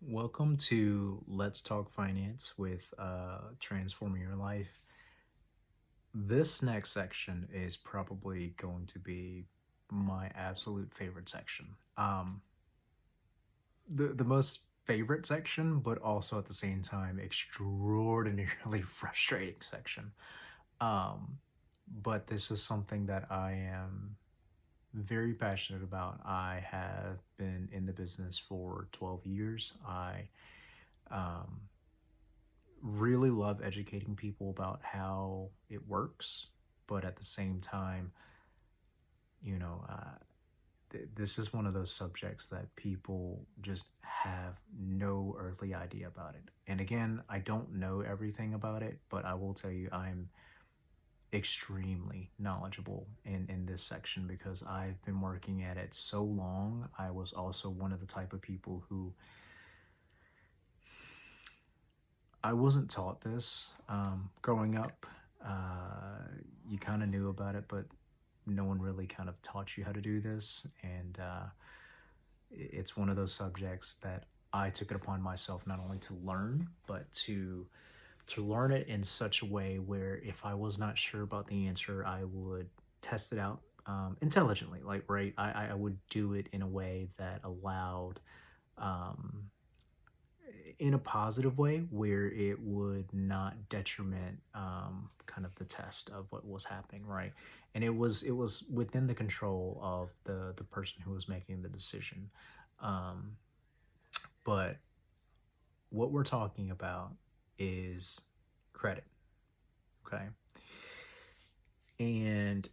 Welcome to Let's Talk Finance with Transforming Your Life. This next section is probably going to be my absolute favorite section. The most favorite section, but also at the same time extraordinarily frustrating section. Um, but this is something that I am very passionate about. I have been in the business for 12 years. I um, really love educating people about how it works, but at the same time, you know, this is one of those subjects that people just have no earthly idea about it. And again, I don't know everything about it, but I will tell you I'm extremely knowledgeable in this section because I've been working at it so long. I was also one of the type of people who I wasn't taught this growing up. Uh, you kind of knew about it, but no one really kind of taught you how to do this. And it's one of those subjects that I took it upon myself not only to learn, but to learn it in such a way where if I was not sure about the answer, I would test it out intelligently. Like, right, I would do it in a way that allowed um, in a positive way where it would not detriment kind of the test of what was happening, right? And it was within the control of the person who was making the decision. um, but what we're talking about is credit, okay? And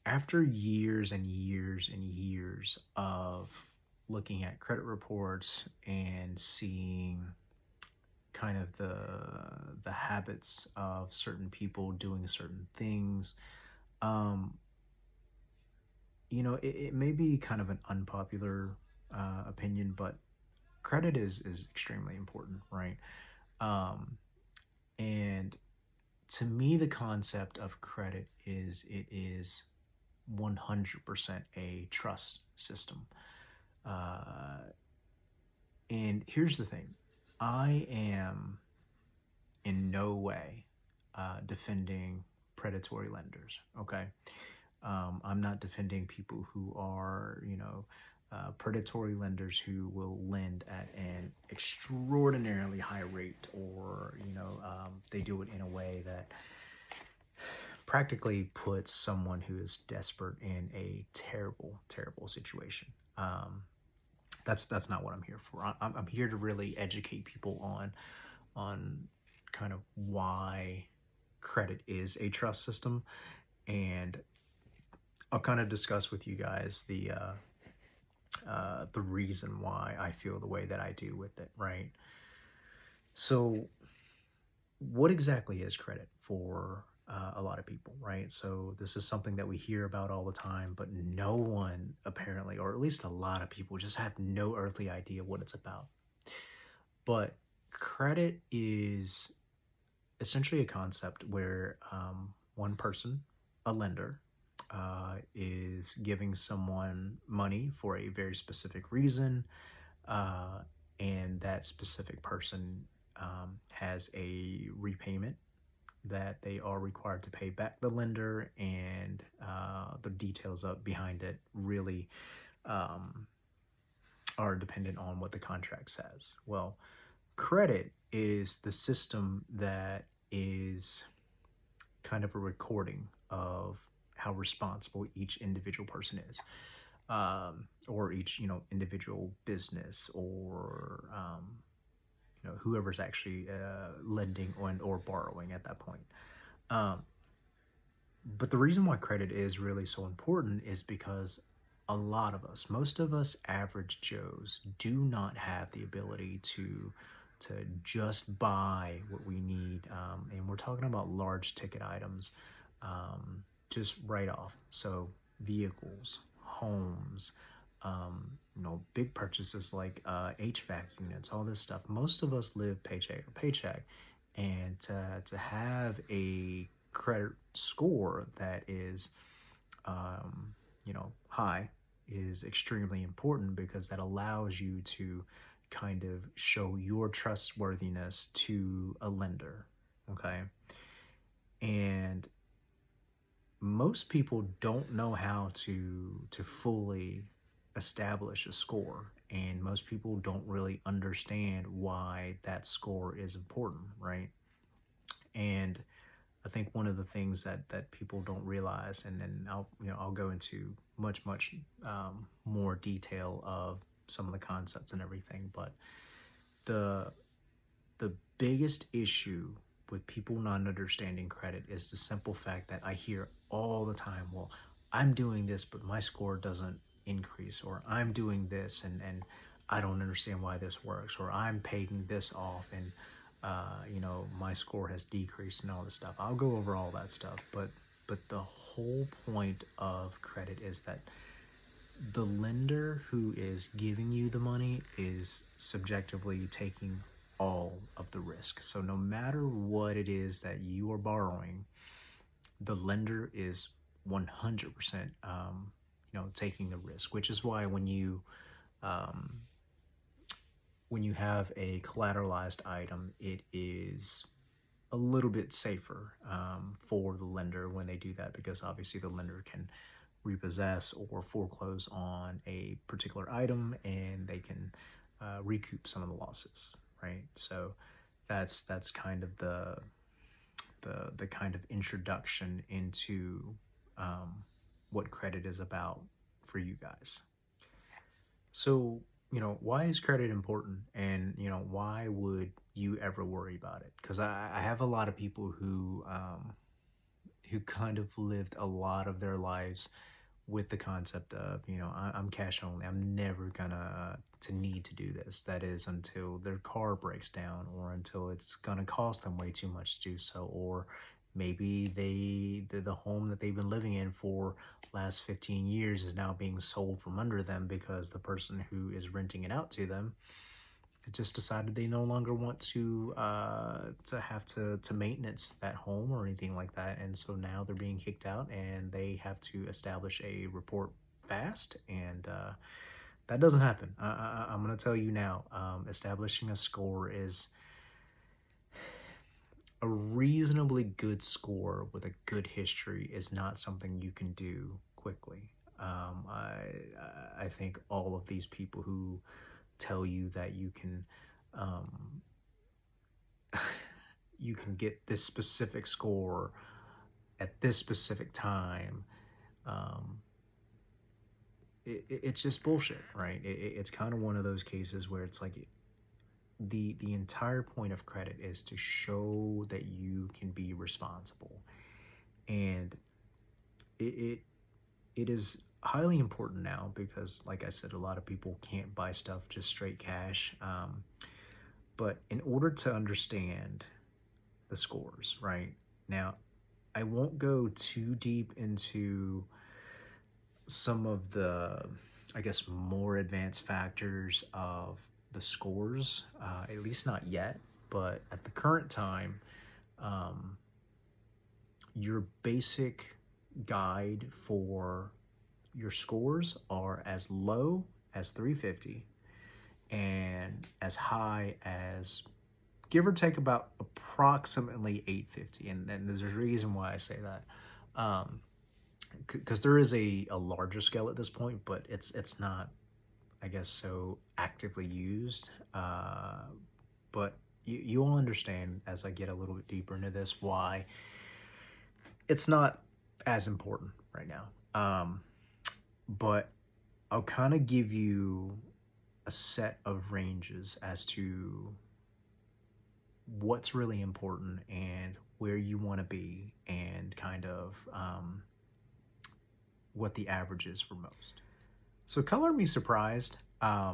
after years and years and years of looking at credit reports and seeing kind of the habits of certain people doing certain things. Um, it may be kind of an unpopular opinion, but credit is extremely important, right? Um, and to me, the concept of credit is it is 100% a trust system. Uh, and here's the thing: I am in no way defending predatory lenders. Okay, I'm not defending people who are, predatory lenders who will lend at an extraordinarily high rate, or they do it in a way that practically puts someone who is desperate in a terrible, terrible situation. That's not what I'm here for. I'm here to really educate people on kind of why credit is a trust system, and I'll kind of discuss with you guys the reason why I feel the way that I do with it, right? So, what exactly is credit for a lot of people, right? So, this is something that we hear about all the time, but no one apparently, or at least a lot of people, just have no earthly idea what it's about. But credit is essentially a concept where one person, a lender, is giving someone money for a very specific reason, uh, and that specific person has a repayment that they are required to pay back the lender, and the details up behind it really um, are dependent on what the contract says. Well, credit is the system that is kind of a recording of how responsible each individual person is, or each individual business, or whoever's actually lending on or borrowing at that point. Um, but the reason why credit is really so important is because a lot of us, most of us average Joes, do not have the ability to just buy what we need, and we're talking about large ticket items, just right off. So vehicles, homes, big purchases like HVAC units, all this stuff. Most of us live paycheck to paycheck, and to have a credit score that is high is extremely important because that allows you to kind of show your trustworthiness to a lender. Okay. And most people don't know how to fully establish a score, and most people don't really understand why that score is important, right? And I think one of the things that people don't realize, and then I'll go into much more detail of some of the concepts and everything, but the the biggest issue with people not understanding credit is the simple fact that I hear all the time, well, I'm doing this, but my score doesn't increase, or I'm doing this and I don't understand why this works, or I'm paying this off and my score has decreased and all this stuff. I'll go over all that stuff, but the whole point of credit is that the lender who is giving you the money is subjectively taking all of the risk. So no matter what it is that you are borrowing, the lender is 100% taking the risk, which is why um, when you have a collateralized item, it is a little bit safer for the lender when they do that, because obviously the lender can repossess or foreclose on a particular item and they can recoup some of the losses, right? So that's kind of the kind of introduction into um, what credit is about for you guys. So, why is credit important, and why would you ever worry about it? Because I have a lot of people who kind of lived a lot of their lives with the concept of, I'm cash only. I'm never gonna to need to do this. That is until their car breaks down, or until it's gonna cost them way too much to do so, or maybe the home that they've been living in for last 15 years is now being sold from under them because the person who is renting it out to them just decided they no longer want to have to maintenance that home or anything like that, and so now they're being kicked out and they have to establish a report fast, and that doesn't happen. I'm going to tell you now, establishing a score is a reasonably good score with a good history is not something you can do quickly. I think all of these people who tell you that um, you can get this specific score at this specific time, um, it's just bullshit, right? It's kind of one of those cases where it's like the entire point of credit is to show that you can be responsible, and it it, it is highly important now because, like I said, a lot of people can't buy stuff just straight cash. But in order to understand the scores, right now, I won't go too deep into some of the, I guess, more advanced factors of the scores, at least not yet. But at the current time, um, your basic guide for your scores are as low as 350 and as high as, give or take, about approximately 850. And there's a reason why I say that. Because there is a larger scale at this point, but it's not, I guess, so actively used. But you'll understand as I get a little bit deeper into this why it's not as important right now. But I'll kind of give you a set of ranges as to what's really important and where you want to be, and kind of what the average is for most. So color me surprised. I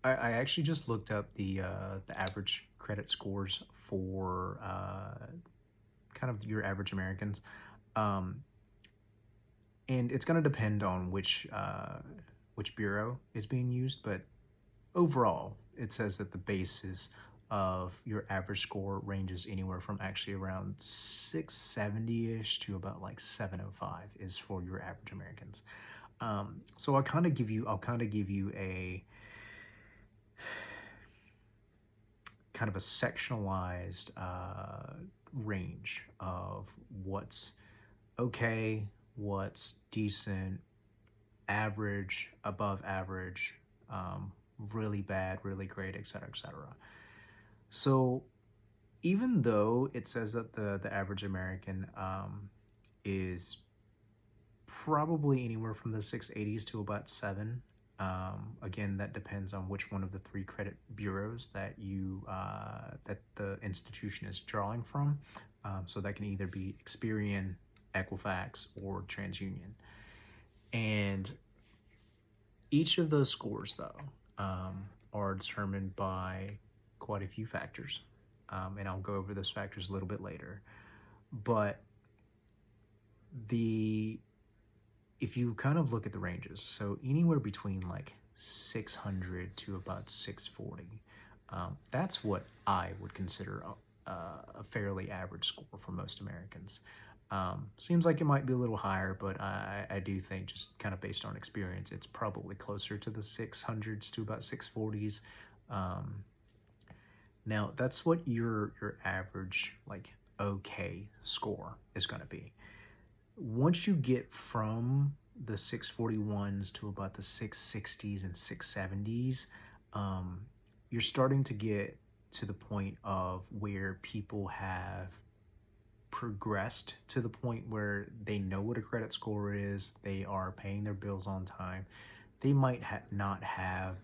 actually just looked up the average credit scores for kind of your average Americans, um, and it's going to depend on which bureau is being used. But overall, it says that the basis of your average score ranges anywhere from actually around 670-ish to about like 705 is for your average Americans. So I'll kind of give you kind of a sectionalized range of what's okay, what's decent, average, above average, really bad, really great, et cetera, et cetera. So even though it says that the average American is probably anywhere from the 680s to about seven. Again, that depends on which one of the three credit bureaus that the institution is drawing from. So that can either be Experian, Equifax, or TransUnion. And each of those scores, though, are determined by quite a few factors. And I'll go over those factors a little bit later. But the if you kind of look at the ranges, so anywhere between like 600 to about 640, that's what I would consider a fairly average score for most Americans. Seems like it might be a little higher, but I do think, just kind of based on experience, it's probably closer to the 600s to about 640s. Um, Now, that's what your average, like, okay score is going to be. Once you get from the 641s to about the 660s and 670s, um, you're starting to get to the point of where people have progressed to the point where they know what a credit score is, they are paying their bills on time. They might not have,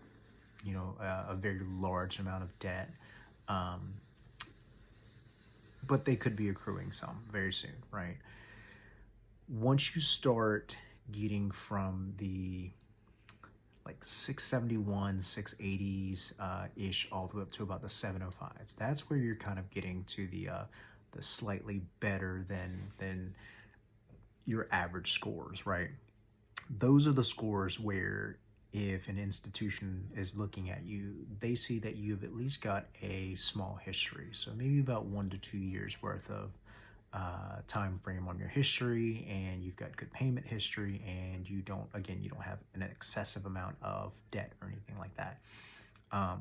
a very large amount of debt, um, but they could be accruing some very soon, right? Once you start getting from the like 671, 680s ish, all the way up to about the 705s, that's where you're kind of getting to the slightly better than your average scores, right? Those are the scores where, if an institution is looking at you, they see that you've at least got a small history. So maybe about 1 to 2 years worth of time frame on your history, and you've got good payment history, and you don't have an excessive amount of debt or anything like that.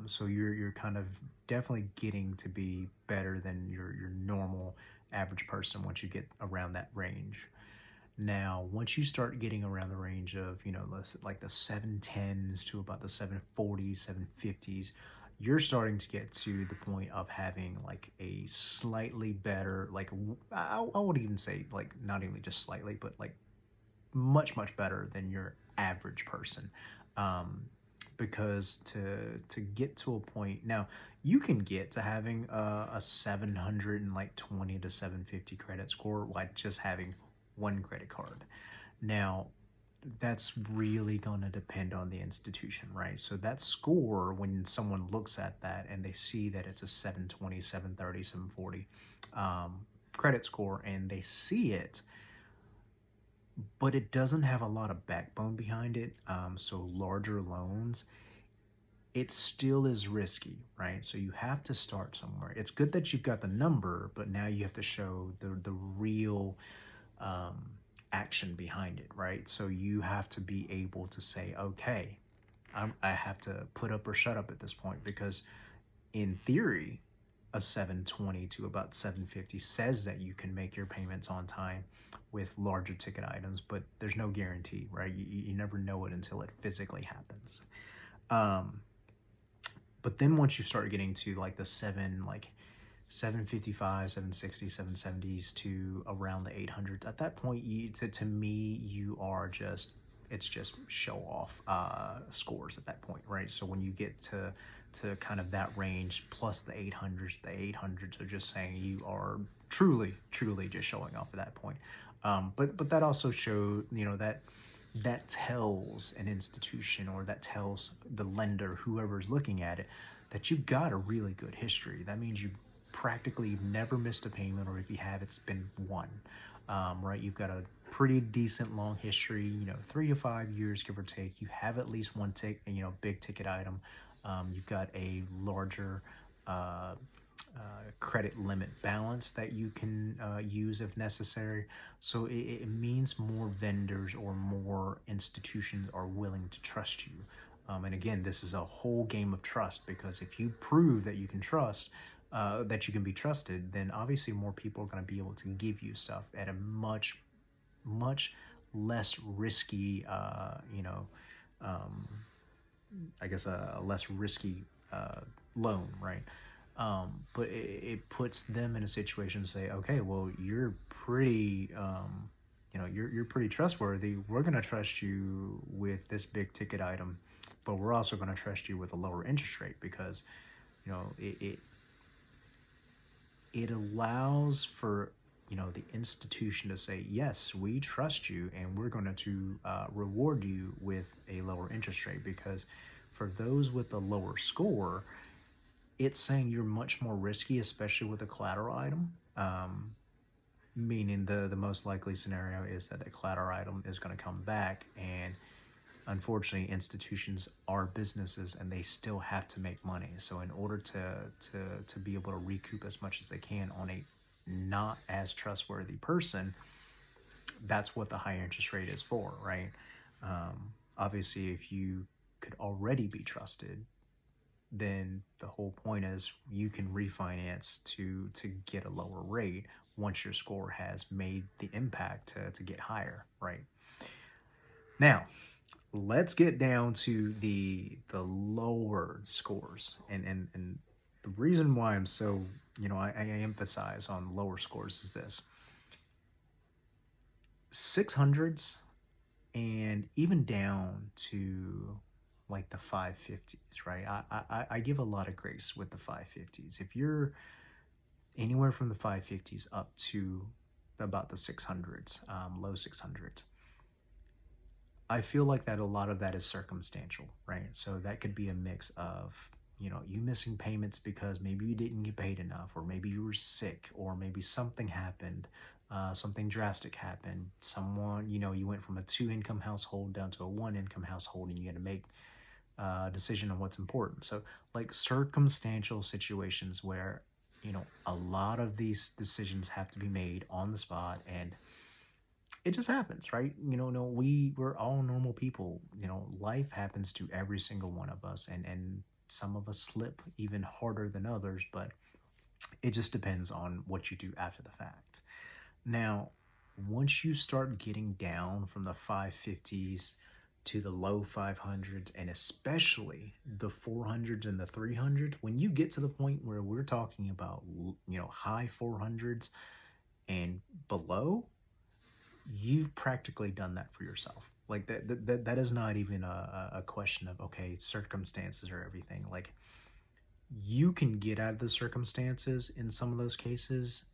So you're kind of definitely getting to be better than your normal average person once you get around that range. Now, once you start getting around the range of, like the 710s to about the 740s, 750s, you're starting to get to the point of having like a slightly better, like, I would even say, like, not even just slightly, but like much, much better than your average person. Um, because to get to a point now, you can get to having a 720 to 750 credit score by just having one credit card. Now, that's really going to depend on the institution, right? So that score, when someone looks at that and they see that it's a 720, 730, 740 credit score, and they see it, but it doesn't have a lot of backbone behind it, so larger loans, it still is risky, right? So you have to start somewhere. It's good that you've got the number, but now you have to show the real um, action behind it, right? So you have to be able to say, okay, I have to put up or shut up at this point, because in theory, a 720 to about 750 says that you can make your payments on time with larger ticket items, but there's no guarantee, right? You never know it until it physically happens. Um, but then once you start getting to like the 755, 760, 770s to around the 800s, at that point, to me, you are just, it's just show off scores at that point, right? So when you get to kind of that range plus the 800s are just saying you are truly, truly just showing off at that point. But that also showed, that tells an institution, or that tells the lender, whoever's looking at it, that you've got a really good history. That means you've practically never missed a payment, or if you have, it's been one. Right? You've got a pretty decent long history, 3 to 5 years, give or take. You have at least one big ticket item. You've got a larger uh, credit limit balance that you can use if necessary. So it means more vendors or more institutions are willing to trust you. And again, this is a whole game of trust, because if you prove that you can trust, that you can be trusted, then obviously more people are going to be able to give you stuff at a much less risky, um, I guess a less risky loan, right? But it puts them in a situation to say, okay, well, you're pretty, you're pretty trustworthy. We're going to trust you with this big ticket item, but we're also going to trust you with a lower interest rate, because it allows for the institution to say, yes, we trust you, and we're going to reward you with a lower interest rate, because for those with a lower score, it's saying you're much more risky, especially with a collateral item. Meaning the most likely scenario is that the collateral item is going to come back, and unfortunately institutions are businesses and they still have to make money. So in order to be able to recoup as much as they can on a not as trustworthy person, that's what the high interest rate is for, right? Obviously, if you could already be trusted, then the whole point is you can refinance to get a lower rate once your score has made the impact to get higher, right? Now, let's get down to the lower scores, and the reason why I'm so, I emphasize on lower scores is this: 600s, and even down to like the 550s, right? I give a lot of grace with the 550s. If you're anywhere from the 550s up to about the 600s, low 600s, I feel like that a lot of that is circumstantial, right? So that could be a mix of, you missing payments because maybe you didn't get paid enough, or maybe you were sick, or maybe something happened, something drastic happened. Someone, you went from a two-income household down to a one-income household, and you had to make a decision on what's important. So, like circumstantial situations where, a lot of these decisions have to be made on the spot, and it just happens, right? No, we're all normal people. Life happens to every single one of us, and some of us slip even harder than others, but it just depends on what you do after the fact. Now, once you start getting down from the 550s to the low 500s, and especially the 400s and the 300s, when you get to the point where we're talking about, high 400s and below, you've practically done that for yourself. Like that is not even a question of, okay, circumstances or everything. Like, you can get out of the circumstances in some of those cases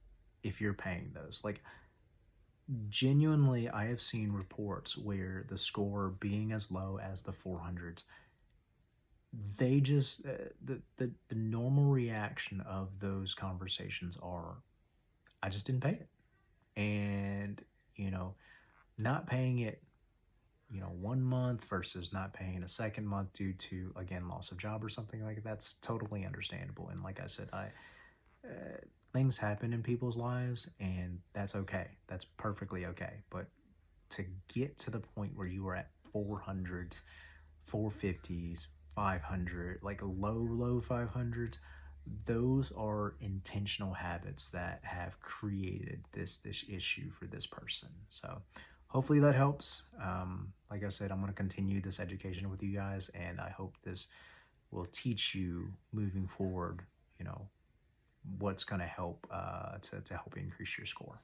if you're paying those. Like, genuinely, I have seen reports where the score being as low as the 400s, they just the normal reaction of those conversations are, I just didn't pay it. And you know not paying it, 1 month versus not paying a second month due to, again, loss of job or something like that, that's totally understandable. And like I said, I things happen in people's lives, and that's okay. That's perfectly okay. But to get to the point where you are at 400s, 450s, 500, like low 500s, those are intentional habits that have created this issue for this person. So hopefully that helps. Like I said, I'm going to continue this education with you guys, and I hope this will teach you moving forward, what's going to help to help increase your score.